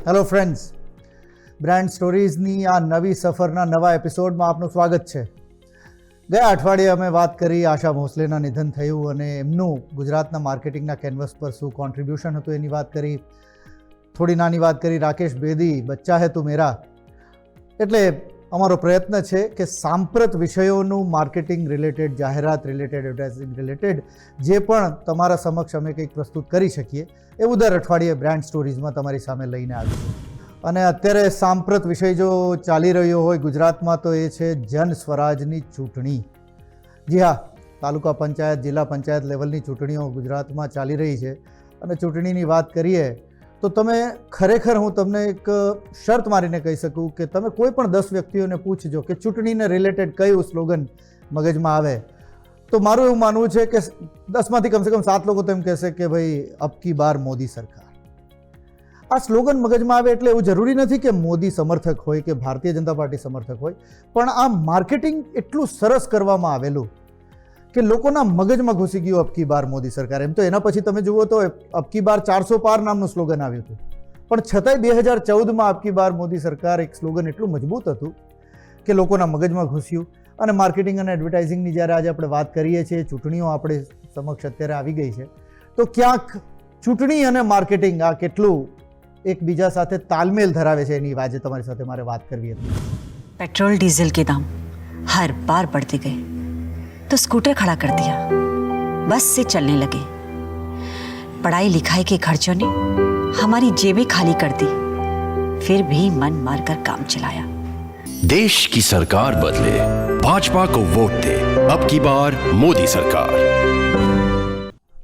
Hello friends, brand સ્ટોરીઝની આ નવી સફરના નવા એપિસોડમાં આપનું સ્વાગત છે. ગયા અઠવાડિયે અમે વાત કરી આશા ભોંસલેના નિધન થયું અને એમનું ગુજરાતના માર્કેટિંગના કેનવસ પર શું કોન્ટ્રીબ્યુશન હતું એની વાત કરી. થોડી નાની વાત કરી રાકેશ બેદી, બચ્ચા હે તું મેરા. એટલે અમારો પ્રયત્ન છે કે સાંપ્રત વિષયોનું માર્કેટિંગ રિલેટેડ, જાહેરાત રિલેટેડ, એડવર્ટાઇઝિંગ રિલેટેડ જે પણ તમારા સમક્ષ અમે કંઈક પ્રસ્તુત કરી શકીએ એવું દર અઠવાડિયે બ્રાન્ડ સ્ટોરીઝમાં તમારી સામે લઈને આવીશું. અને અત્યારે સાંપ્રત વિષય જો ચાલી રહ્યો હોય ગુજરાતમાં તો એ છે જન સ્વરાજની ચૂંટણી. જી હા, તાલુકા પંચાયત, જિલ્લા પંચાયત લેવલની ચૂંટણીઓ ગુજરાતમાં ચાલી રહી છે. અને ચૂંટણીની વાત કરીએ તો તમે ખરેખર હું તમને એક શરત મારીને કહી શકું કે તમે કોઈ પણ 10 વ્યક્તિઓને પૂછજો કે ચૂંટણીને રિલેટેડ કયું સ્લોગન મગજમાં આવે, તો મારું એવું માનવું છે કે 10માંથી કમસે કમ 7 લોકો તો એમ કહેશે કે ભાઈ અબકી બાર મોદી સરકાર. આ સ્લોગન મગજમાં આવે એટલે એવું જરૂરી નથી કે મોદી સમર્થક હોય કે ભારતીય જનતા પાર્ટી સમર્થક હોય, પણ આ માર્કેટિંગ એટલું સરસ કરવામાં આવેલું કે લોકોના મગજમાં ઘૂસી ગયું અબકી બાર મોદી સરકાર. એમ તો એના પછી તમે જુઓ તો અબકી બાર 400 પાર નામનું સ્લોગન આવ્યું હતું, પણ છતાંય 2014માં અબકી બાર મોદી સરકાર એક સ્લોગન એટલું મજબૂત હતું કે લોકોના મગજમાં ઘૂસ્યું. અને માર્કેટિંગ અને એડવર્ટાઇઝિંગની જ્યારે આજે આપણે વાત કરીએ છીએ, ચૂંટણીઓ આપણે સમક્ષ અત્યારે આવી ગઈ છે, તો ક્યાંક ચૂંટણી અને માર્કેટિંગ આ કેટલું એકબીજા સાથે તાલમેલ ધરાવે છે એની આજે તમારી સાથે મારે વાત કરવી હતી. पेट्रोल डीजल के दाम हर बार बढ़ते गए तो स्कूटर खड़ा कर दिया, बस से चलने लगे. पढ़ाई लिखाई के खर्चों ने हमारी जेबें खाली कर दी, फिर भी मन मारकर काम चलाया. देश की सरकार बदले, भाजपा को वोट दे, अब की बार मोदी सरकार.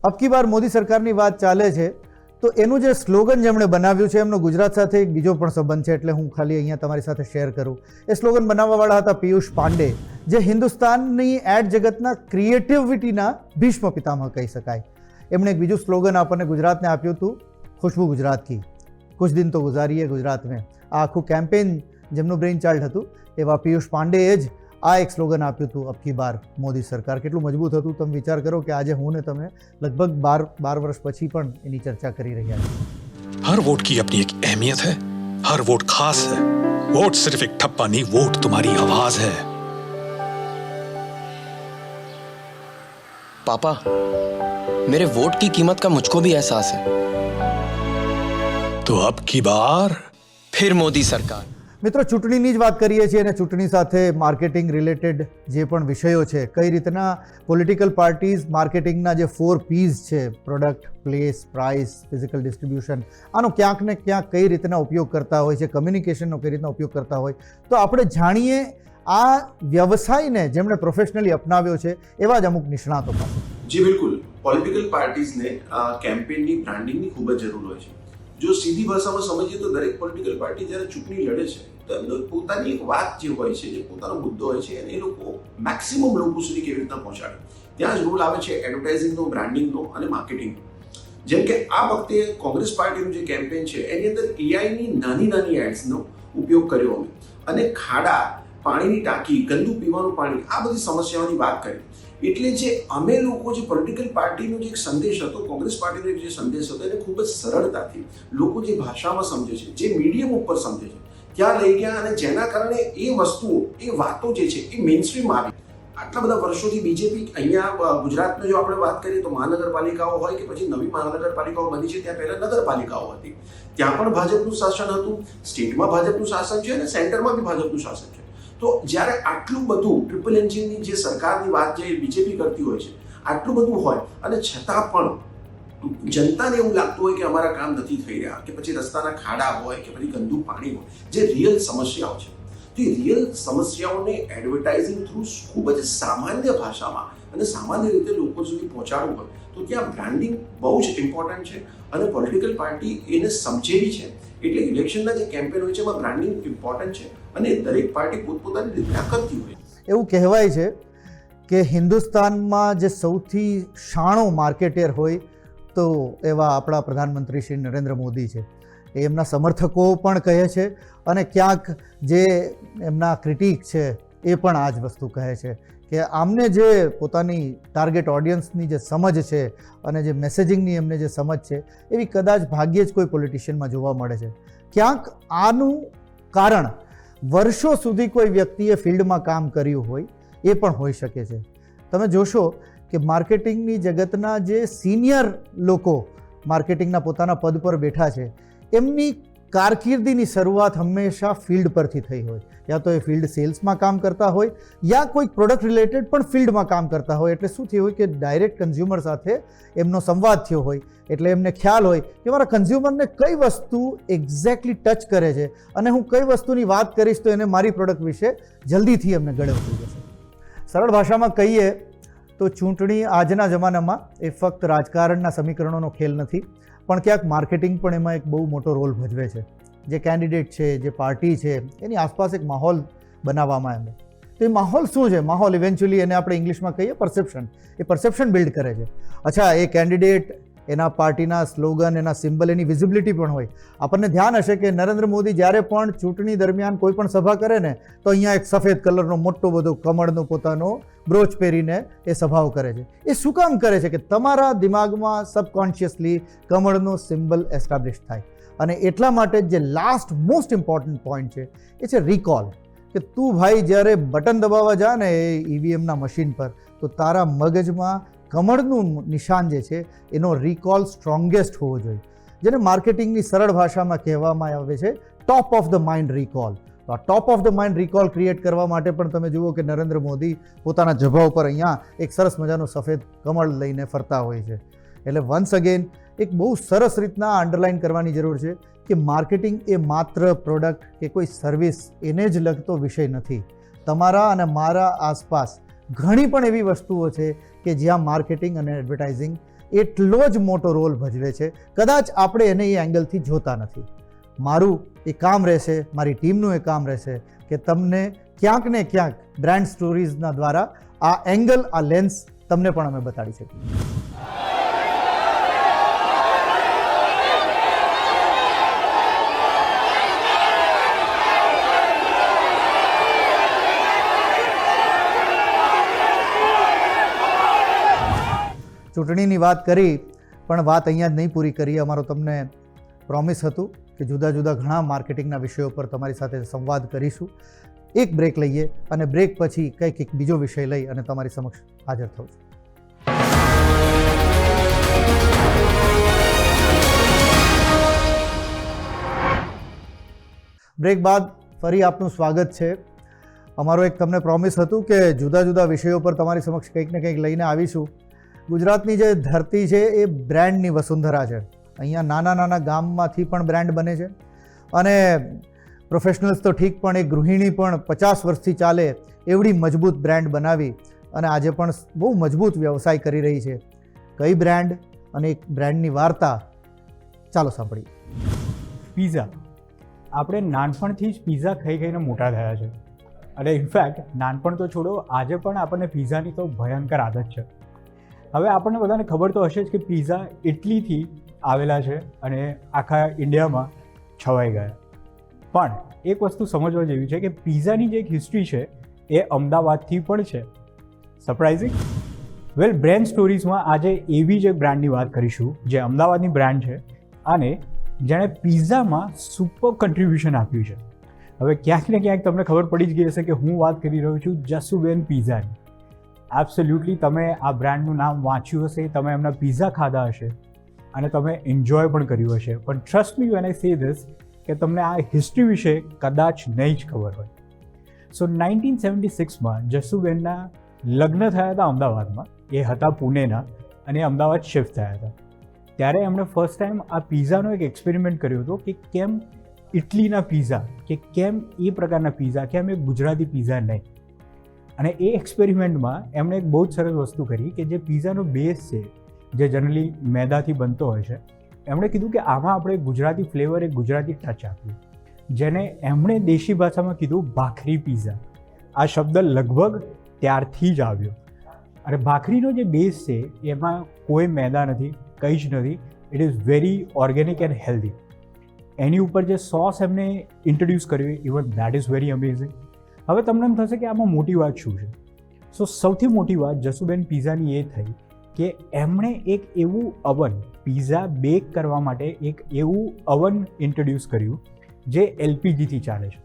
અબકી બાર મોદી સરકારની વાત ચાલે છે તો એનું જે સ્લોગન જેમણે બનાવ્યું છે એમનો ગુજરાત સાથે એક બીજો પણ સંબંધ છે, એટલે હું ખાલી અહીંયા તમારી સાથે શેર કરું. એ સ્લોગન બનાવવાવાળા હતા પિયુષ પાંડે, જે હિન્દુસ્તાનની એડ જગતના ક્રિએટિવિટીના ભીષ્મ પિતામહ કહી શકાય. એમણે એક બીજું સ્લોગન આપણને ગુજરાતને આપ્યું હતું, ખુશ્બુ ગુજરાત કી, કુછ દિન તો ગુજારીએ ગુજરાત મેં. આ આખું કેમ્પેન જેમનું બ્રેઇન ચાઇલ્ડ હતું એવા પિયુષ પાંડેએ જ આ એક સ્લોગન આપ્યું હતું, અબકી બાર મોદી સરકાર. કેટલું મજબૂત હતું તમે વિચાર કરો કે આજે હું ને તમે લગભગ 12 વર્ષ પછી પણ એની ચર્ચા કરી રહ્યા છીએ. हर वोट की अपनी एक अहमियत है, हर वोट खास है. वोट सिर्फ एक ठप्पा नहीं, वोट तुम्हारी आवाज है. पापा, मेरे वोट की कीमत का मुझको भी एहसास है. तो अब की बार फिर मोदी सरकार. મિત્રો, ચૂંટણીની જ વાત કરીએ છીએ અને ચૂંટણી સાથે માર્કેટિંગ રિલેટેડ જે પણ વિષયો છે, કઈ રીતના પોલિટિકલ પાર્ટીઝ માર્કેટિંગના જે 4 P's છે, product, place, price, physical distribution, આનો ક્યાંક ને ક્યાંક કઈ રીતના ઉપયોગ કરતા હોય છે, કમ્યુનિકેશનનો કઈ રીતના ઉપયોગ કરતા હોય, તો આપણે જાણીએ આ વ્યવસાયને જેમણે પ્રોફેશનલી અપનાવ્યો છે એવા જ અમુક નિષ્ણાતો પાસે. જી બિલકુલ, પોલિટિકલ પાર્ટીઝને કેમ્પેનની બ્રાન્ડિંગની ખૂબ જ જરૂર હોય છે. જો સીધી ભાષામાં સમજીએ તો દરેક પોલિટિકલ પાર્ટી જ્યારે ચૂંટણી લડે છે તો એમનો પોતાની એક વાત જે હોય છે, જે પોતાનો મુદ્દો હોય છે, એને એ લોકો મેક્સિમમ લોકો સુધી કેવી રીતના પહોંચાડે, ત્યાં જ રોલ આવે છે એડવર્ટાઇઝિંગનો, બ્રાન્ડિંગનો અને માર્કેટિંગનો. જેમ કે આ વખતે કોંગ્રેસ પાર્ટીનું જે કેમ્પેન છે એની અંદર એઆઈની નાની એડ્સનો ઉપયોગ કર્યો અમે, અને ખાડા, પાણીની ટાંકી, ગંદુ પીવાનું પાણી, આ બધી સમસ્યાઓની વાત કરી. એટલે જે અમે લોકો જે પોલિટિકલ પાર્ટીનો જે એક સંદેશ હતો, કોંગ્રેસ પાર્ટીનો જે સંદેશ હતો, એને ખૂબ જ સરળતાથી લોકો જે ભાષામાં સમજે છે, જે મીડિયમ ઉપર સમજે છે, ત્યાં લઈ ગયા, અને જેના કારણે એ વસ્તુઓ, એ વાતો જે છે એ મેઇનસ્ટ્રીમ આવી. આટલા બધા વર્ષોથી બીજેપી અહીંયા ગુજરાતમાં જો આપણે વાત કરીએ તો મહાનગરપાલિકાઓ હોય કે પછી નવી મહાનગરપાલિકાઓ બની છે, ત્યાં પહેલા નગરપાલિકાઓ હતી, ત્યાં પણ ભાજપનું શાસન હતું, સ્ટેટમાં ભાજપનું શાસન છે અને સેન્ટરમાં બી ભાજપનું શાસન છે. તો જ્યારે આટલું બધું ટ્રિપલ એન્જિનની જે સરકારની વાત જે બીજેપી કરતી હોય છે, આટલું બધું હોય અને છતાં પણ જનતાને એવું લાગતું હોય કે અમારા કામ નથી થઈ રહ્યા, કે પછી રસ્તાના ખાડા હોય કે પછી ગંદુ પાણી હોય, જે રિયલ સમસ્યાઓ છે, તો એ રિયલ સમસ્યાઓને એડવર્ટાઇઝિંગ થ્રુ ખૂબ જ સામાન્ય ભાષામાં અને સામાન્ય રીતે લોકો સુધી પહોંચાડવું હોય, તો ત્યાં બ્રાન્ડિંગ બહુ જ ઇમ્પોર્ટન્ટ છે. અને પોલિટિકલ પાર્ટી એને સમજેવી છે, એટલે ઇલેક્શનના જે કેમ્પેન હોય છે એમાં બ્રાન્ડિંગ ઇમ્પોર્ટન્ટ છે, અને દરેક પાર્ટી પોતપોતાની રીતે કરતી હોય. એવું કહેવાય છે કે હિન્દુસ્તાનમાં જે સૌથી શાણો માર્કેટેર હોય તો એવા આપણા પ્રધાનમંત્રી શ્રી નરેન્દ્ર મોદી છે. એમના સમર્થકો પણ કહે છે અને ક્યાંક જે એમના ક્રિટિક છે એ પણ આ જ વસ્તુ કહે છે કે આમને જે પોતાની ટાર્ગેટ ઓડિયન્સની જે સમજ છે અને જે મેસેજિંગની એમને જે સમજ છે એવી કદાચ ભાગ્યે જ કોઈ પોલિટિશિયનમાં જોવા મળે છે. ક્યાંક આનું કારણ વર્ષો સુધી કોઈ વ્યક્તિએ ફિલ્ડમાં કામ કર્યું હોય એ પણ હોઈ શકે છે. તમે જોશો કે માર્કેટિંગની જગતના જે સિનિયર લોકો માર્કેટિંગના પોતાના પદ પર બેઠા છે એમની કારકિર્દીની શરૂઆત હંમેશા ફિલ્ડ પરથી થઈ હોય, યા તો એ ફિલ્ડ સેલ્સમાં કામ કરતા હોય યા કોઈક પ્રોડક્ટ રિલેટેડ પણ ફિલ્ડમાં કામ કરતા હોય. એટલે શું થયું હોય કે ડાયરેક્ટ કન્ઝ્યુમર સાથે એમનો સંવાદ થયો હોય, એટલે એમને ખ્યાલ હોય કે મારા કન્ઝ્યુમરને કઈ વસ્તુ એક્ઝેક્ટલી ટચ કરે છે અને હું કઈ વસ્તુની વાત કરીશ તો એને મારી પ્રોડક્ટ વિશે જલ્દીથી એમને ગળે ઉતરી જશે. સરળ ભાષામાં કહીએ તો ચૂંટણી આજના જમાનામાં એ ફક્ત રાજકારણના સમીકરણોનો ખેલ નથી, પણ ક્યાંક માર્કેટિંગ પણ એમાં એક બહુ મોટો રોલ ભજવે છે. જે કેન્ડિડેટ છે, જે પાર્ટી છે, એની આસપાસ એક માહોલ બનાવવામાં આવે. તો એ માહોલ શું છે? માહોલ ઇવેન્ચ્યુઅલી એને આપણે ઇંગ્લિશમાં કહીએ પરસેપ્શન. એ પરસેપ્શન બિલ્ડ કરે છે. અચ્છા, એ કેન્ડિડેટ, એના પાર્ટીના સ્લોગન, એના સિમ્બલ, એની વિઝિબિલિટી પણ હોય. આપણને ધ્યાન હશે કે નરેન્દ્ર મોદી જ્યારે પણ ચૂંટણી દરમિયાન કોઈ પણ સભા કરે ને તો અહીંયા એક સફેદ કલરનો મોટો બધો કમળનો પોતાનો બ્રોચ પહેરીને એ સભાઓ કરે છે. એ શું કામ કરે છે? કે તમારા દિમાગમાં સબકોન્શિયસલી કમળનો સિમ્બલ એસ્ટાબ્લિશ થાય. અને એટલા માટે જે લાસ્ટ મોસ્ટ ઇમ્પોર્ટન્ટ પોઈન્ટ છે એ છે રિકોલ. કે તું ભાઈ જ્યારે બટન દબાવવા જા ને એ ઈવીએમના મશીન પર, તો તારા મગજમાં કમળનું નિશાન જે છે એનો રિકોલ સ્ટ્રોંગેસ્ટ હોવો જોઈએ, જેને માર્કેટિંગની સરળ ભાષામાં કહેવામાં આવે છે top of the mind recall. તો આ top of the mind recall create કરવા માટે પણ તમે જુઓ કે નરેન્દ્ર મોદી પોતાના જભા ઉપર અહીંયા એક સરસ મજાનું સફેદ કમળ લઈને ફરતા હોય છે. એટલે વન્સ અગેન એક બહુ સરસ રીતના અંડરલાઇન કરવાની જરૂર છે કે માર્કેટિંગ એ માત્ર પ્રોડક્ટ કે કોઈ સર્વિસ એને જ લગતો વિષય નથી. તમારા અને મારા આસપાસ ઘણી પણ એવી વસ્તુઓ છે કે જ્યાં માર્કેટિંગ અને એડવર્ટાઇઝિંગ એટલો જ મોટો રોલ ભજવે છે. કદાચ આપણે એને એ એંગલથી જોતા નથી. મારું એ કામ રહેશે, મારી ટીમનું એ કામ રહેશે કે તમને ક્યાંક ને ક્યાંક બ્રાન્ડ સ્ટોરીઝના દ્વારા આ એંગલ, આ લેન્સ તમને પણ અમે બતાડી શકીએ. ચૂંટણીની વાત કરી, પણ વાત અહીંયા જ નહીં પૂરી કરી. અમારો તમને પ્રોમિસ હતું કે જુદા જુદા ઘણા માર્કેટિંગના વિષયો પર તમારી સાથે સંવાદ કરીશું. એક બ્રેક લઈએ અને બ્રેક પછી કંઈક એક બીજો વિષય લઈ અને તમારી સમક્ષ હાજર થઉં છું. બ્રેક બાદ ફરી આપનું સ્વાગત છે. અમારો એક તમને પ્રોમિસ હતું કે જુદા જુદા વિષયો પર તમારી સમક્ષ કંઈક ને કંઈક લઈને આવીશું. ગુજરાતની જે ધરતી છે એ બ્રાન્ડની વસુંધરા છે. અહીંયા નાના નાના ગામમાંથી પણ બ્રાન્ડ બને છે અને પ્રોફેશનલ્સ તો ઠીક, પણ એક ગૃહિણી પણ 50 વર્ષથી ચાલે એવડી મજબૂત બ્રાન્ડ બનાવી અને આજે પણ બહુ મજબૂત વ્યવસાય કરી રહી છે. કઈ બ્રાન્ડ અને એક બ્રાન્ડની વાર્તા ચાલો સાંભળીએ. પિઝા. આપણે નાનપણથી જ પિઝા ખાઈ ખાઈને મોટા થયા છે અને ઇનફેક્ટ નાનપણ તો છોડો, આજે પણ આપણને પિઝાની તો ભયંકર આદત છે. હવે આપણને બધાને ખબર તો હશે જ કે પિઝા ઇટલીથી આવેલા છે અને આખા ઇન્ડિયામાં છવાઈ ગયા. પણ એક વસ્તુ સમજવા જેવી છે કે પિઝાની જે એક હિસ્ટ્રી છે એ અમદાવાદથી પણ છે. સરપ્રાઇઝિંગ? વેલ, બ્રાન્ડ સ્ટોરીઝમાં આજે એવી જ એક બ્રાન્ડની વાત કરીશું જે અમદાવાદની બ્રાન્ડ છે અને જેણે પિઝામાં સુપર કન્ટ્રીબ્યુશન આપ્યું છે. હવે ક્યાંક ને ક્યાંક તમને ખબર પડી જ ગઈ હશે કે હું વાત કરી રહ્યો છું જસુબેન પિઝાની. એબ્સોલ્યુટલી તમે આ બ્રાન્ડનું નામ વાંચ્યું હશે, તમે એમના પિઝા ખાધા હશે અને તમે એન્જોય પણ કર્યું હશે. પણ ટ્રસ્ટ મી વેન આઈ સે ધીસ કે તમને આ હિસ્ટ્રી વિશે કદાચ નહીં જ ખબર હોય. સો 1976માં જસુબેનના લગ્ન થયા હતા અમદાવાદમાં. એ હતા પુણેના અને અમદાવાદ શિફ્ટ થયા હતા. ત્યારે એમણે ફર્સ્ટ ટાઈમ આ પિઝાનો એક એક્સપેરિમેન્ટ કર્યો હતો કે કેમ ઇટલીના પિઝા, કે કેમ એ પ્રકારના પિઝા, કેમ એ ગુજરાતી પિઝા નહીં. અને એ એક્સપેરિમેન્ટમાં એમણે એક બહુ જ સરસ વસ્તુ કરી કે જે પિઝાનો બેઝ છે, જે જનરલી મેદાથી બનતો હોય છે, એમણે કીધું કે આમાં આપણે ગુજરાતી ફ્લેવર, એક ગુજરાતી ટચ આપ્યું, જેને એમણે દેશી ભાષામાં કીધું ભાખરી પિઝા. આ શબ્દ લગભગ ત્યારથી જ આવ્યો. અને ભાખરીનો જે બેઝ છે એમાં કોઈ મેદા નથી, કંઈ જ નથી. It is very organic and healthy. એની ઉપર જે સોસ એમને ઇન્ટ્રોડ્યુસ કર્યું, even that is very amazing. હવે તમને એમ થશે કે આમાં મોટી વાત શું છે? સો સૌથી મોટી વાત જસુબેન પિઝાની એ થઈ કે એમણે એક એવું અવન, પિઝા બેક કરવા માટે એક એવું અવન ઇન્ટ્રોડ્યુસ કર્યું જે એલપીજીથી ચાલે છે.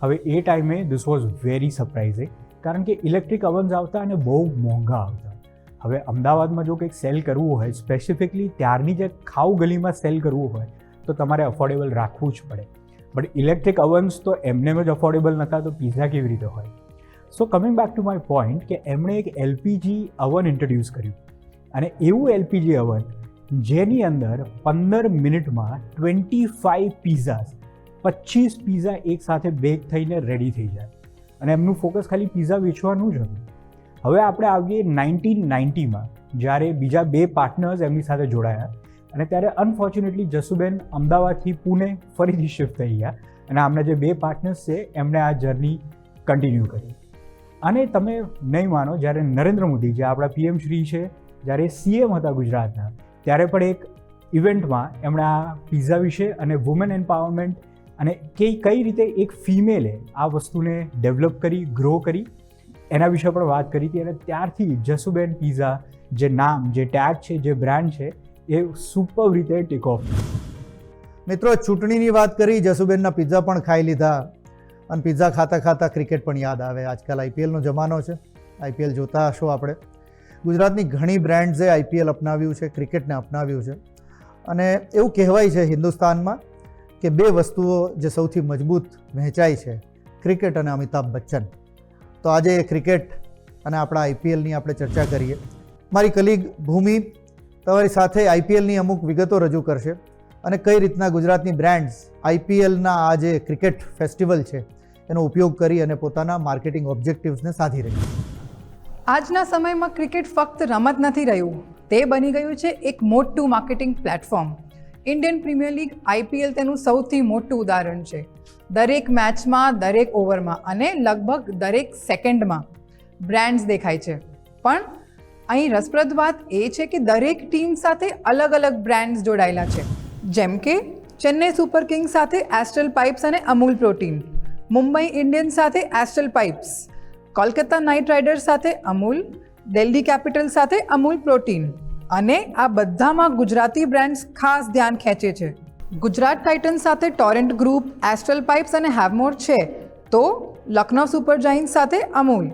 હવે એ ટાઈમે ધીસ વોઝ વેરી સરપ્રાઇઝિંગ, કારણ કે ઇલેક્ટ્રિક અવન્સ આવતા અને બહુ મોંઘા આવતા. હવે અમદાવાદમાં જો કંઈક સેલ કરવું હોય, સ્પેસિફિકલી ત્યારની જે ખાઉ ગલીમાં સેલ કરવું હોય તો તમારે અફોર્ડેબલ રાખવું જ પડે. બટ ઇલેક્ટ્રિક અવન્સ તો એમને જ અફોર્ડેબલ નહોતા, તો પિઝા કેવી રીતે હોય? So coming back to my point કે એમણે એક એલપીજી અવન ઇન્ટ્રોડ્યુસ કર્યું, અને એવું એલપીજી અવન જેની અંદર 15 મિનિટમાં 25 પીઝાસ 25 પીઝા એકસાથે બેક થઈને રેડી થઈ જાય, અને એમનું ફોકસ ખાલી પીઝા વેચવાનું જ હતું. હવે આપણે આવીએ 1990માં, જ્યારે બીજા 2 પાર્ટનર્સ એમની સાથે જોડાયા, અને ત્યારે અનફોર્ચ્યુનેટલી જસુબેન અમદાવાદથી પુણે ફરીથી શિફ્ટ થઈ ગયા, અને આમના જે 2 પાર્ટનર્સ છે એમણે આ જર્ની કન્ટિન્યુ કરી. અને તમે નહીં માનો, જ્યારે નરેન્દ્ર મોદી, જે આપણા પીએમ શ્રી છે, જ્યારે સીએમ હતા ગુજરાતના, ત્યારે પણ એક ઇવેન્ટમાં એમણે આ પિઝા વિશે અને વુમેન એમ્પાવરમેન્ટ અને કઈ રીતે એક ફિમેલે આ વસ્તુને ડેવલપ કરી, ગ્રો કરી, એના વિશે પણ વાત કરી હતી. અને ત્યારથી જસુબેન પિઝા જે નામ, જે ટેગ છે, જે બ્રાન્ડ છે, એ સુપર રીતે ટેક ઓફ. મિત્રો, ચૂંટણીની વાત કરી, જસુબેનના પિઝા પણ ખાઈ લીધા, અને પિઝા ખાતા ખાતા ક્રિકેટ પણ યાદ આવે. આજકાલ આઈપીએલનો જમાનો છે, આઈપીએલ જોતા હશો આપણે. ગુજરાતની ઘણી બ્રાન્ડ્સે આઈપીએલ અપનાવ્યું છે, ક્રિકેટને અપનાવ્યું છે. અને એવું કહેવાય છે હિન્દુસ્તાનમાં કે 2 વસ્તુઓ જે સૌથી મજબૂત વહેંચાય છે, ક્રિકેટ અને અમિતાભ બચ્ચન. તો આજે ક્રિકેટ અને આપણા આઈપીએલની આપણે ચર્ચા કરીએ. મારી કલીગ ભૂમિ તમારી સાથે આઈપીએલની અમુક વિગતો રજૂ કરશે, અને કઈ રીતના ગુજરાતની બ્રાન્ડ્સ આઈપીએલના આ જે ક્રિકેટ ફેસ્ટિવલ છે એનો ઉપયોગ કરી અને પોતાના માર્કેટિંગ ઓબ્જેક્ટિવ્સને સાધી રહી. આજના સમયમાં ક્રિકેટ ફક્ત રમત નથી રહ્યું, તે બની ગયું છે એક મોટું marketing platform. Indian premier league IPL તેનું સૌથી મોટું ઉદાહરણ છે. દરેક મેચમાં, દરેક ઓવરમાં અને લગભગ દરેક સેકન્ડમાં બ્રાન્ડ્સ દેખાય છે. પણ અહીં રસપ્રદ વાત એ છે કે દરેક ટીમ સાથે અલગ અલગ બ્રાન્ડ્સ જોડાયેલા છે. જેમ કે ચેન્નઈ સુપર કિંગ્સ સાથે એસ્ટ્રલ પાઇપ્સ અને અમૂલ પ્રોટીન, મુંબઈ ઇન્ડિયન્સ સાથે astral pipes, Kolkata night riders સાથે અમૂલ, દિલ્હી કેપિટલ સાથે અમૂલ પ્રોટીન. અને આ બધામાં ગુજરાતી બ્રાન્ડ્સ ખાસ ધ્યાન ખેંચે છે. ગુજરાત ટાઇટન્સ સાથે ટોરેન્ટ ગ્રુપ, એસ્ટ્રલ પાઇપ્સ અને હેવમોર છે, તો લખનૌ સુપર જાયન્ટ્સ સાથે અમૂલ,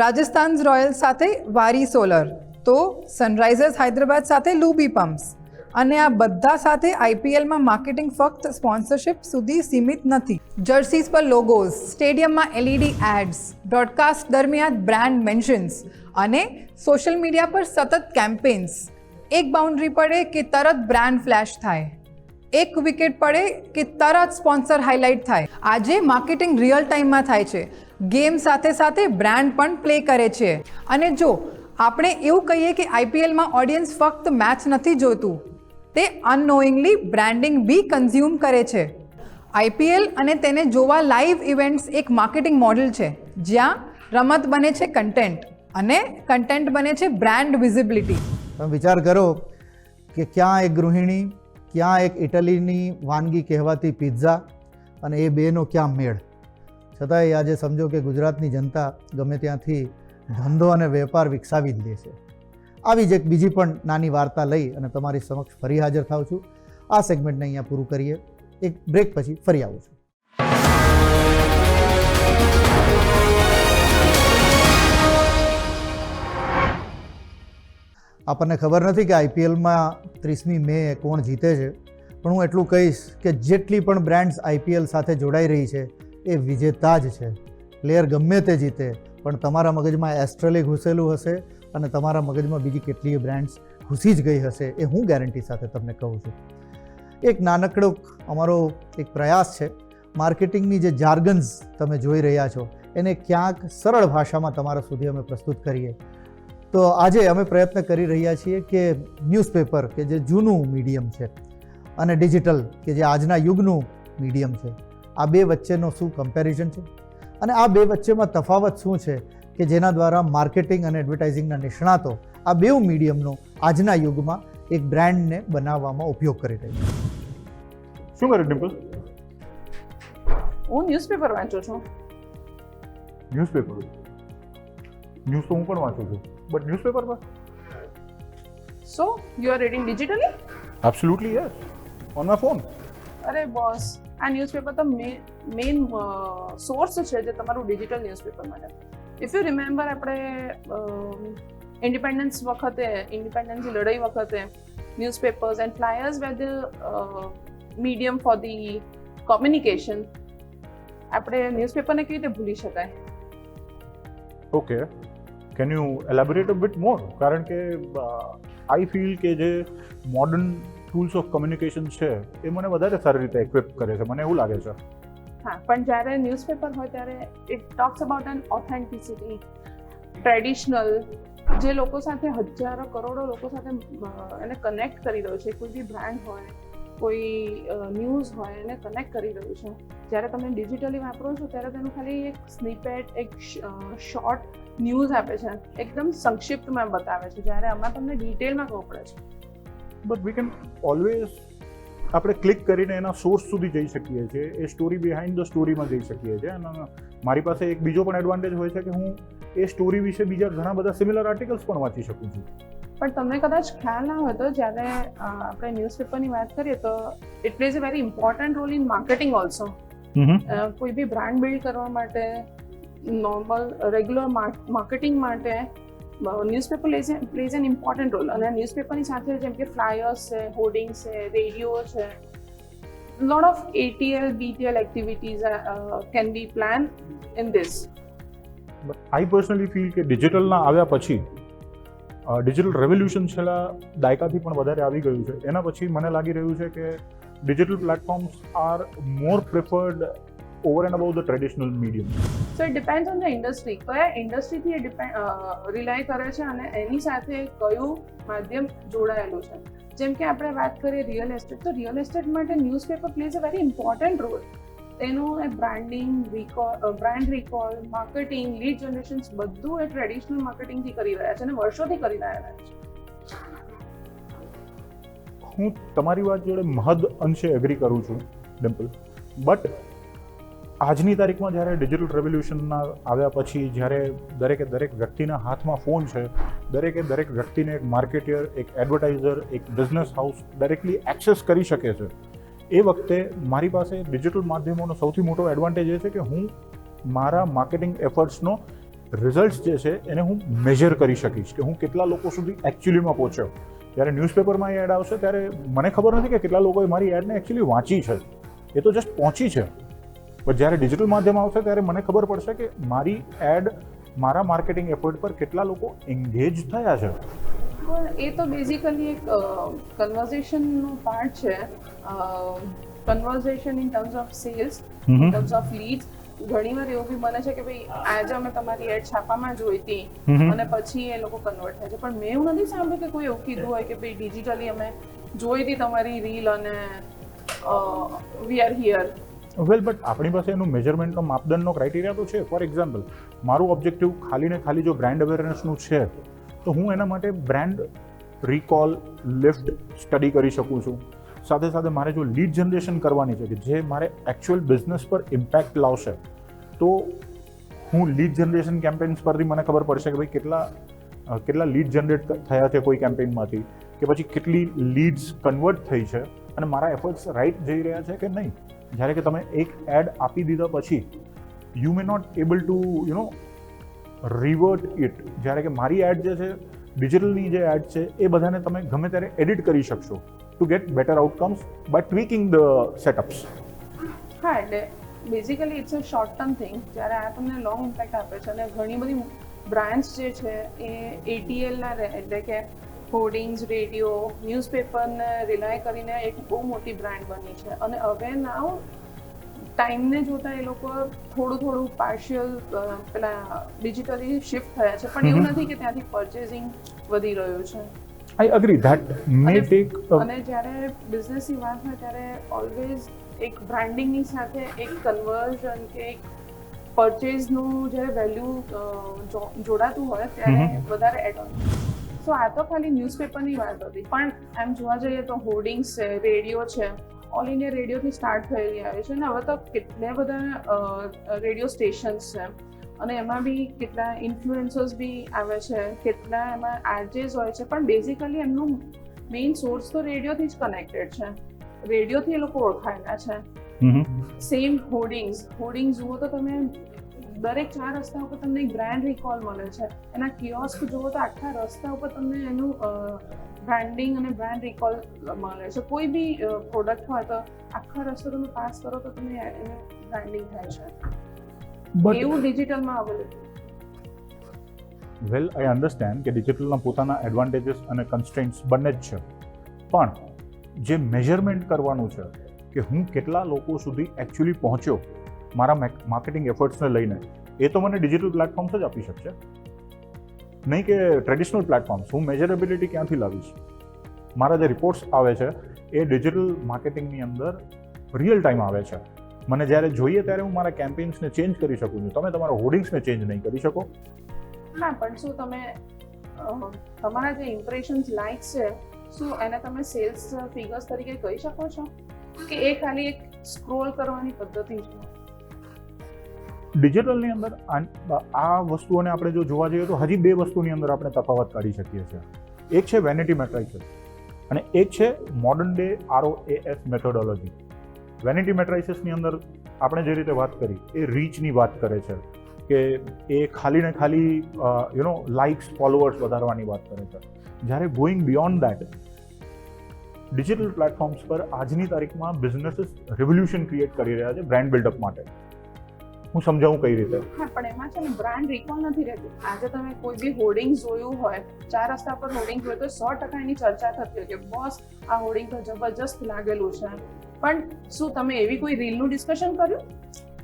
રાજસ્થાન રોયલ્સ સાથે વારી સોલર, તો સનરાઇઝર્સ હૈદરાબાદ સાથે લૂબી પમ્પ્સ. અને આ બધા સાથે આઈપીએલમાં માર્કેટિંગ ફક્ત સ્પોન્સરશિપ સુધી સીમિત નથી. જર્સીઝ પર લોગોઝ, સ્ટેડિયમમાં એલઈડી એડ્સ, બ્રોડકાસ્ટ દરમિયાન બ્રાન્ડ મેન્શન્સ અને સોશિયલ મીડિયા પર સતત કેમ્પેન્સ. એક બાઉન્ડ્રી પડે કે તરત બ્રાન્ડ ફ્લેશ થાય, એક વિકેટ પડે કે તરત સ્પોન્સર હાઇલાઇટ થાય. આજે માર્કેટિંગ રિયલ ટાઈમમાં થાય છે. ગેમ સાથે સાથે બ્રાન્ડ પણ પ્લે કરે છે. અને જો આપણે એવું કહીએ કે આઈપીએલમાં ઓડિયન્સ ફક્ત મેચ નથી જોતું, તે અનનોઈંગલી બ્રાન્ડિંગ બી કન્ઝ્યુમ કરે છે. આઈપીએલ અને તેને જોવા લાઈવ ઇવેન્ટ્સ એક માર્કેટિંગ મોડલ છે, જ્યાં રમત બને છે કન્ટેન્ટ અને કન્ટેન્ટ બને છે બ્રાન્ડ વિઝિબિલિટી. તમે વિચાર કરો કે ક્યાં એક ગૃહિણી, ક્યાં એક ઇટલીની વાનગી કહેવાતી પિઝા, અને એ બેનો ક્યાં મેળ. છતાંય આજે સમજો કે ગુજરાતની જનતા ગમે ત્યાંથી ધંધો અને વેપાર વિકસાવી જ લે છે. આવી જ એક બીજી પણ નાની વાર્તા લઈ અને તમારી સમક્ષ ફરી હાજર થાઉં છું. આ સેગમેન્ટને અહીંયા પૂરું કરીએ. એક બ્રેક પછી ફરી આવું છું. આપણને ખબર નથી કે આઈપીએલમાં 30મી મે કોણ જીતે છે, પણ હું એટલું કહીશ કે જેટલી પણ બ્રાન્ડ્સ આઈપીએલ સાથે જોડાઈ રહી છે એ વિજેતા જ છે. પ્લેયર ગમે તે જીતે, પણ તમારા મગજમાં એસ્ટ્રલે ઘૂસેલું હશે અને તમારા મગજમાં બીજી કેટલીય બ્રાન્ડ્સ ઘૂસી જ ગઈ હશે, એ હું ગેરંટી સાથે તમને કહું છું. એક નાનકડો અમારો એક પ્રયાસ છે. માર્કેટિંગની જે જાર્ગન્સ તમે જોઈ રહ્યા છો એને ક્યાંક સરળ ભાષામાં તમારા સુધી અમે પ્રસ્તુત કરીએ. તો આજે અમે પ્રયત્ન કરી રહ્યા છીએ કે ન્યૂઝપેપર કે જે જૂનું મીડિયમ છે અને ડિજિટલ કે જે આજના યુગનું મીડિયમ છે, આ બે વચ્ચેનો શું કમ્પેરિઝન છે અને આ બે વચ્ચેમાં તફાવત શું છે કે જેના દ્વારા માર્કેટિંગ અને એડવર્ટાઇઝિંગના નિષ્ણાતો આ બેઉ મીડિયમનો આજના યુગમાં એક બ્રાન્ડને બનાવવામાં ઉપયોગ કરી રહી છે. શું કરે ડિમ્પલ? હું ન્યૂઝપેપર વાંચું છું. ન્યૂઝપેપર? ન્યૂઝ તો હું પણ વાંચું છું, બટ ન્યૂઝપેપરમાં? So you are reading digitally? Absolutely yes, on my phone. અરે બોસ, આ ન્યૂઝપેપર તો મેઇન સોર્સ છે જે તમારું ડિજિટલ ન્યૂઝપેપર માટે. ઇફ યુ રિમેમ્બર, આપણે ઇન્ડિપેન્ડન્સની લડાઈ વખતે newspapers and flyers were the medium for the communication. આપણે ન્યૂઝપેપરને કેવી રીતે ભૂલી શકાય? Okay, can you elaborate a bit more? કારણ કે આઈ ફીલ કે જે મોડર્ન ટૂલ્સ ઓફ કમ્યુનિકેશન છે એ મને વધારે સારી રીતે ઇક્વિપ કરે છે, મને એવું લાગે છે. હા, પણ જ્યારે ન્યૂઝપેપર હોય ત્યારે it talks about N authenticity, traditional, જે લોકો સાથે હજારો કરોડો લોકો સાથે એને કનેક્ટ કરી રહ્યો છે. કોઈ બી બ્રાન્ડ હોય, કોઈ ન્યૂઝ હોય, એને કનેક્ટ કરી રહ્યું છે. જ્યારે તમે ડિજિટલી વાપરો છો ત્યારે તેનું ખાલી એક સ્નિપેટ, એક શોર્ટ ન્યૂઝ આપે છે, એકદમ સંક્ષિપ્તમાં બતાવે છે, જ્યારે આમાં તમને ડિટેલમાં ખબર પડે છે. બટ વી કેન ઓલવેઝ આપણે ક્લિક કરીને એના સોર્સ સુધી જઈ શકીએ છીએ, એ સ્ટોરી બિહાઇન્ડ ધ સ્ટોરીમાં જઈ શકીએ છીએ. અને મારી પાસે એક બીજો પણ એડવાન્ટેજ હોય છે કે હું એ સ્ટોરી વિશે બીજા ઘણા બધા સિમિલર આર્ટિકલ્સ પણ વાંચી શકું છું. પણ તમને કદાચ ખ્યાલ ના હોય તો જ્યારે આપણે ન્યૂઝપેપરની વાત કરીએ તો it plays a very important role in marketing also. કોઈ બી બ્રાન્ડ બિલ્ડ કરવા માટે, નોર્મલ રેગ્યુલર માર્કેટિંગ માટે newspaper plays an important role. અને ન્યૂઝપેપરની સાથે જેમ કે ફ્લાયર્સ છે, હોર્ડિંગ્સ છે, રેડિયો છે, lot of ATL, BTL activities can be plan in this. I personally feel કે ડિજિટલના આવ્યા પછી ડિજિટલ રેવોલ્યુશન છેલ્લા દાયકાથી પણ વધારે આવી ગયું છે. એના પછી મને લાગી રહ્યું છે કે digital platforms are more preferred over and about the traditional medium. So it depends on the industry. કયા ઇન્ડસ્ટ્રીથી એ રિલાય કરે છે અને એની સાથે કયું માધ્યમ જોડાયેલું છે. જેમ કે આપણે વાત કરીએ રિયલ એસ્ટેટ, તો રિયલ એસ્ટેટ માટે newspaper plays a very important role. તેનું એ branding, brand recall, marketing, lead generations બધું એ ટ્રેડિશનલ માર્કેટિંગથી કરી રહ્યા છે અને વર્ષોથી કરી રહ્યા છે. હું તમારી વાત જોડે મહદ અંશે એગ્રી કરું છું ડિમ્પલ, બટ આજની તારીખમાં જ્યારે ડિજિટલ રેવોલ્યુશનના આવ્યા પછી જ્યારે દરેક વ્યક્તિના હાથમાં ફોન છે, દરેક વ્યક્તિને એક માર્કેટિયર, એક એડવર્ટાઇઝર, એક બિઝનેસ હાઉસ ડાયરેક્ટલી એક્સેસ કરી શકે છે. એ વખતે મારી પાસે ડિજિટલ માધ્યમોનો સૌથી મોટો એડવાન્ટેજ એ છે કે હું મારા માર્કેટિંગ એફર્ટ્સનો રિઝલ્ટ્સ જે છે એને હું મેજર કરી શકીશ કે હું કેટલા લોકો સુધી એકચ્યુઅલીમાં પહોંચ્યો. જ્યારે ન્યૂઝપેપરમાં એ એડ આવશે ત્યારે મને ખબર નથી કે કેટલા લોકોએ મારી એડને એકચ્યુઅલી વાંચી છે, એ તો જસ્ટ પહોંચી છે. પણ જ્યારે ડિજિટલ માધ્યમ આવશે ત્યારે મને ખબર પડશે કે મારી એડ મારા માર્કેટિંગ એફર્ટ પર કેટલા લોકો એન્ગેજ થયા છે. પણ એ તો બેઝિકલી એક કન્વર્ઝેશનનો પાર્ટ છે. Conversation in terms of sales, in terms of leads. ઘણીવાર એવું બી બને છે કે ભાઈ આજે અમે તમારી એડ છાપામાં જોઈ હતી અને પછી એ લોકો કન્વર્ટ થાય છે. પણ મેં એવું નથી સાંભળ્યું કે કોઈ એવું કીધું હોય કે ભાઈ ડિજિટલી અમે જોઈ હતી તમારી રીલ અને we are here. Well, but આપણી પાસે એનું મેજરમેન્ટનો માપદંડનો ક્રાઇટેરિયા તો છે. ફોર એક્ઝામ્પલ, મારું ઓબ્જેક્ટિવ ખાલી ને ખાલી જો બ્રાન્ડ અવેરનેસનું છે તો હું એના માટે બ્રાન્ડ રિકોલ, લિફ્ટ સ્ટડી કરી શકું છું. સાથે સાથે મારે જો લીડ જનરેશન કરવાની છે કે જે મારે એકચ્યુઅલ બિઝનેસ પર ઇમ્પેક્ટ લાવશે, તો હું લીડ જનરેશન કેમ્પેન્સ પરથી મને ખબર પડશે કે ભાઈ કેટલા લીડ જનરેટ થયા છે કોઈ કેમ્પેઇનમાંથી, કે પછી કેટલી લીડ્સ કન્વર્ટ થઈ છે અને મારા એફર્ટ્સ રાઇટ જઈ રહ્યા છે કે નહીં. જ્યારે કે તમે એક એડ આપી દીધા પછી you may not able to revert it. જ્યારે કે મારી એડ જે છે, ડિજિટલની જે એડ છે, એ બધાને તમે ગમે ત્યારે એડિટ કરી શકશો to get better outcomes by tweaking the setups. હા, એટલે basically it's a short term thing. જ્યારે આ તમને લોંગ ઇમ્પેક્ટ આપે છે અને ઘણી બધી બ્રાન્ડ્સ જે છે એ ATLના એટલે કે હોર્ડિંગ્સ, રેડિયો, ન્યૂઝપેપરને રિલાય કરીને એક બહુ મોટી બ્રાન્ડ બની છે. અને હવે નાવ ટાઈમને જોતાં એ લોકો થોડું પાર્શિયલ પેલા ડિજિટલી શિફ્ટ થયા છે. પણ એવું નથી કે ત્યાંથી પરચેઝિંગ વધી રહ્યું છે. આઈ અગ્રી ધેટ મે ટેક. અને જ્યારે બિઝનેસની વાત હોય ત્યારે ઓલવેઝ એક બ્રાન્ડિંગની સાથે એક કન્વર્ઝન કે એક પરચેઝનું જ્યારે વેલ્યુ જોડાતું હોય ત્યારે વધારે એડ ઓન. સો આ તો ખાલી ન્યૂઝપેપરની વાત હતી, પણ એમ જોવા જઈએ તો હોર્ડિંગ્સ છે, રેડિયો છે, ઓલ ઇન્ડિયા રેડિયોથી સ્ટાર્ટ થયેલી આવે છે અને હવે તો કેટલા બધા રેડિયો સ્ટેશન્સ છે અને એમાં બી કેટલા ઇન્ફ્લુએન્સર્સ બી આવે છે, કેટલા એમાં આરજેસ હોય છે. પણ બેઝિકલી એમનું મેઇન સોર્સ તો રેડિયોથી જ કનેક્ટેડ છે. રેડિયોથી એ લોકો ઓળખાયેલા છે. સેમ હોર્ડિંગ્સ જુઓ તો તમે દરેક 4 રસ્તા ઉપર તમને એક બ્રાન્ડ રિકોલ મળે છે. એના કિયોસ્ક જુઓ તો આખા રસ્તા ઉપર તમને એનું બ્રાન્ડિંગ અને બ્રાન્ડ રિકોલ મળે છે. કોઈ બી પ્રોડક્ટ હોય તો આખા રસ્તો તમે પાસ કરો તો તમને એને બ્રાન્ડિંગ થાય છે. એવું ડિજિટલમાં અવેલેબલ. વેલ આઈ અન્ડરસ્ટેન્ડ કે ડિજિટલના પોતાના એડવાન્ટેજીસ અને કન્સ્ટ્રેન્ટ્સ બંને જ છે, પણ જે મેજરમેન્ટ કરવાનું છે કે હું કેટલા લોકો સુધી એકચ્યુઅલી પહોંચ્યો મારા માર્કેટિંગ એફર્ટ્સને લઈને, એ તો મને ડિજિટલ પ્લેટફોર્મ્સ જ આપી શકશે, નહીં કે ટ્રેડિશનલ પ્લેટફોર્મ્સ. હું મેજરેબિલિટી ક્યાંથી લાવીશ? મારા જે રિપોર્ટ્સ આવે છે એ ડિજિટલ માર્કેટિંગની અંદર રિયલ ટાઈમ આવે છે. મને જ્યારે જોઈએ ત્યારે હું મારા કેમ્પેન્સને ચેન્જ કરી શકું છું. તમે તમારા હોર્ડિંગ્સને ચેન્જ નહીં કરી શકો. ના, પણ શું તમે તમારા જે ઇમ્પ્રેશન્સ લાઇક્સ છે શું એને તમે સેલ્સ ફિગર્સ તરીકે કહી શકો છો કે એ ખાલી એક સ્ક્રોલ કરવાની પદ્ધતિ છે? ડિજિટલની અંદર આ વસ્તુઓને આપણે જો જોવા જઈએ તો હજી 2 વસ્તુની અંદર આપણે તફાવત કાઢી શકીએ છીએ. એક છે વેનિટી મેટ્રિક્સ અને એક છે modern day ROAS methodology. Vanity મેટ્રિક્સની અંદર આપણે જે રીતે વાત કરી એ રીચની વાત કરે છે કે એ ખાલી ને ખાલી લાઇક્સ ફોલોઅર્સ વધારવાની વાત કરે છે. જ્યારે going beyond that digital platforms પર આજની તારીખમાં બિઝનેસીસ રેવોલ્યુશન ક્રિએટ કરી રહ્યા છે બ્રાન્ડ બિલ્ડઅપ માટે. હું સમજાવું કઈ રીતે? હા, પણ એમાં છે ને બ્રાન્ડ રિકોલ નથી રહેતું. આજે તમે કોઈ બી હોર્ડિંગ્સ જોયું હોય, 4 રસ્તા પર હોર્ડિંગ હોય તો 100% એની ચર્ચા થતી હોય કે બોસ આ હોર્ડિંગ તો જબરજસ્ત લાગેલું છે. પણ શું તમે એવી કોઈ રીલનું ડિસ્કશન કર્યું?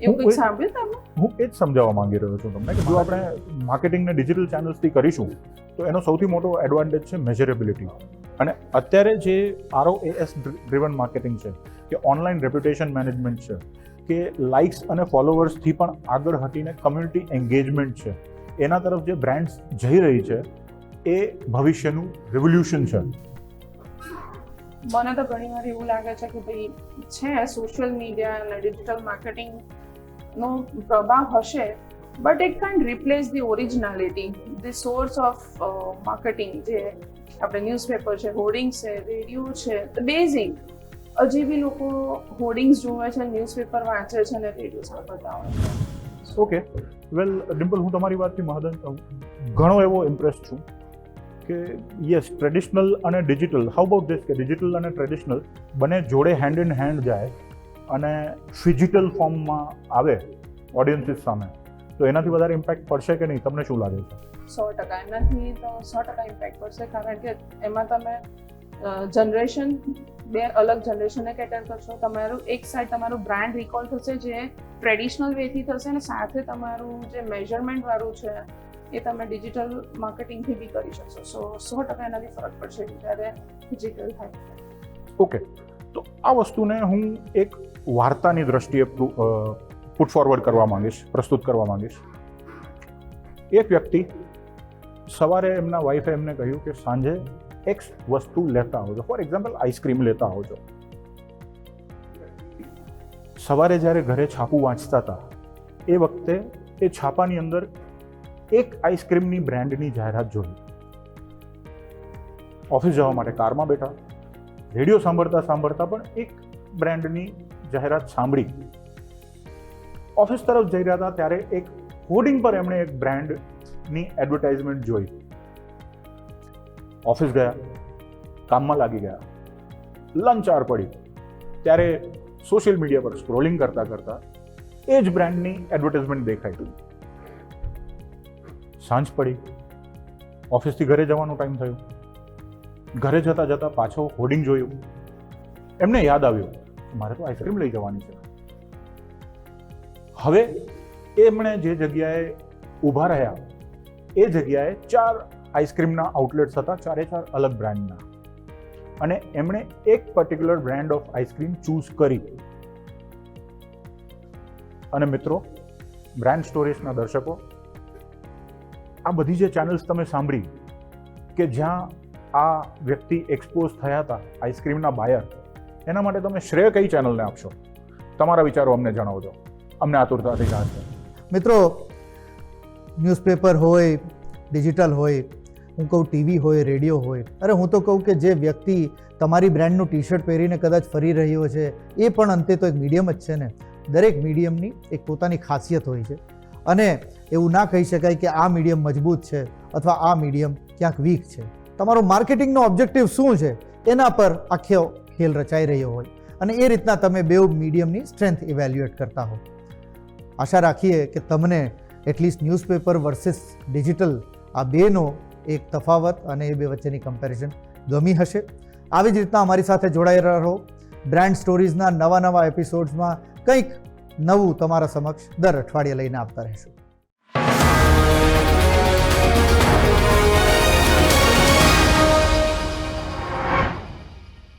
એવું કંઈક સાંભળ્યું તમે? હું એ જ સમજાવવા માંગી રહ્યો છું તમને કે જો આપણે માર્કેટિંગને ડિજિટલ ચેનલ્સથી કરીશું તો એનો સૌથી મોટો એડવાન્ટેજ છે મેજરેબિલિટી. અને અત્યારે જે ROAS ડ્રિવન માર્કેટિંગ છે કે ઓનલાઈન રેપ્યુટેશન મેનેજમેન્ટ છે કે લાઇક્સ અને ફોલોવર્સથી પણ આગળ હટીને કમ્યુનિટી એન્ગેજમેન્ટ છે, એના તરફ જે બ્રાન્ડ્સ જઈ રહી છે એ ભવિષ્યનું રેવોલ્યુશન છે. મને તો ઘણી વાર એવું લાગે છે કે ભાઈ છે સોશિયલ મીડિયા અને ડિજિટલ માર્કેટિંગનો પ્રભાવ હશે, but it can replace the originality, the source of marketing. જે આપણે ન્યૂઝપેપર છે, હોર્ડિંગ્સ છે, રેડિયો છે, ધ બેઝિક. હજી બી લોકો હોર્ડિંગ્સ જોવે છે, ન્યૂઝપેપર વાંચે છે અને રેડિયો સાંભળતા હોય છે. ઓકે, વેલ ડિમ્પલ, હું તમારી વાતથી ઘણો એવો ઇમ્પ્રેસ છું કે યસ, ટ્રેડિશનલ અને ડિજિટલ, હાઉ અબાઉટ ધીસ કે ડિજિટલ અને ટ્રેડિશનલ બંને જોડે હેન્ડ ઇન હેન્ડ જાય અને ફિજિટલ ફોર્મમાં આવે ઓડિયન્સીસ સામે, તો એનાથી વધારે ઇમ્પેક્ટ પડશે કે નહીં? તમને શું લાગે છે? 100%. એનાથી તો 100% ઇમ્પેક્ટ પડશે, કારણ કે એમાં તમે જનરેશન, 2 અલગ જનરેશનને કેટર કરશો. તમારું એક સાઈડ તમારું બ્રાન્ડ રિકોલ થશે જે ટ્રેડિશનલ વેથી થશે, અને સાથે તમારું જે મેજરમેન્ટ વાળું છે એ તમે ડિજિટલ માર્કેટિંગથી બી કરી શકશો. સો 100% એનાથી ફરક પડશે જ્યારે ડિજિટલ થાય. ઓકે, તો આ વસ્તુને હું એક વાર્તાની દ્રષ્ટિએ પુટ ફોરવર્ડ કરવા માંગીશ, પ્રસ્તુત કરવા માંગીશ. એક વ્યક્તિ સવારે એમના વાઈફે એમને કહ્યું કે સાંજે એક વસ્તુ લેતા આવજો, ફોર એક્ઝામ્પલ આઈસ્ક્રીમ લેતા આવજો. સવારે જ્યારે ઘરે છાપું વાંચતા હતા એ વખતે એ છાપાની અંદર એક આઈસ્ક્રીમની બ્રાન્ડની જાહેરાત જોઈ. ઓફિસ જવા માટે કારમાં બેઠા, રેડિયો સાંભળતા સાંભળતા પણ એક બ્રાન્ડની જાહેરાત સાંભળી. ઓફિસ તરફ જઈ રહ્યા હતા ત્યારે એક હોર્ડિંગ પર એમણે એક બ્રાન્ડની એડવર્ટાઇઝમેન્ટ જોઈ. ઓફિસ ગયા, કામમાં લાગી ગયા, લંચ આર પડી ત્યારે સોશિયલ મીડિયા પર સ્ક્રોલિંગ કરતા કરતા એ જ બ્રાન્ડની એડવર્ટાઇઝમેન્ટ દેખાઈ. સાંજ પડી, ઓફિસથી ઘરે જવાનો ટાઈમ થયો. ઘરે જતા જતા પાછો હોર્ડિંગ જોયું. એમને યાદ આવ્યું મારે તો આઈસ્ક્રીમ લઈ જવાની છે. હવે એમણે જે જગ્યાએ ઊભા રહ્યા એ જગ્યાએ 4 આઈસ્ક્રીમના આઉટલેટ્સ હતા, 4 અલગ બ્રાન્ડના, અને એમણે એક particular brand of ice cream choose કરી. અને મિત્રો, બ્રાન્ડ સ્ટોરીઝના દર્શકો, આ બધી જે ચેનલ્સ તમે સાંભળી કે જ્યાં આ વ્યક્તિ એક્સપોઝ થયા હતા આઈસ્ક્રીમના બાયર, એના માટે તમે શ્રેય કઈ ચેનલને આપશો? તમારા વિચારો અમને જણાવજો, અમને આતુરતાથી રાહ છે. મિત્રો, ન્યૂઝપેપર હોય, ડિજિટલ હોય, હું કહું ટીવી હોય, રેડિયો હોય, અરે હું તો કહું કે જે વ્યક્તિ તમારી બ્રાન્ડનું ટી શર્ટ પહેરીને કદાચ ફરી રહ્યો છે એ પણ અંતે તો એક મીડિયમ જ છે ને. દરેક મીડિયમની એક પોતાની ખાસિયત હોય છે અને એવું ના કહી શકાય કે આ મીડિયમ મજબૂત છે અથવા આ મીડિયમ ક્યાંક વીક છે. તમારો માર્કેટિંગનો ઓબ્જેક્ટિવ શું છે એના પર આખો ખેલ રચાઈ રહ્યો હોય અને એ રીતના તમે બે મીડિયમની સ્ટ્રેન્થ ઇવેલ્યુએટ કરતા હો. આશા રાખીએ કે તમને એટલીસ્ટ ન્યૂઝપેપર વર્સિસ ડિજિટલ આ બેનો એક તફાવત અને એ બે વચ્ચેની કમ્પેરિઝન ગમી હશે. આવી જ રીતના અમારી સાથે જોડાયેલા રહો. બ્રાન્ડ સ્ટોરીઝના નવા એપિસોડ્સમાં કંઈક નવું તમારા સમક્ષ દર અઠવાડિયે લઈને આવતા રહેશું.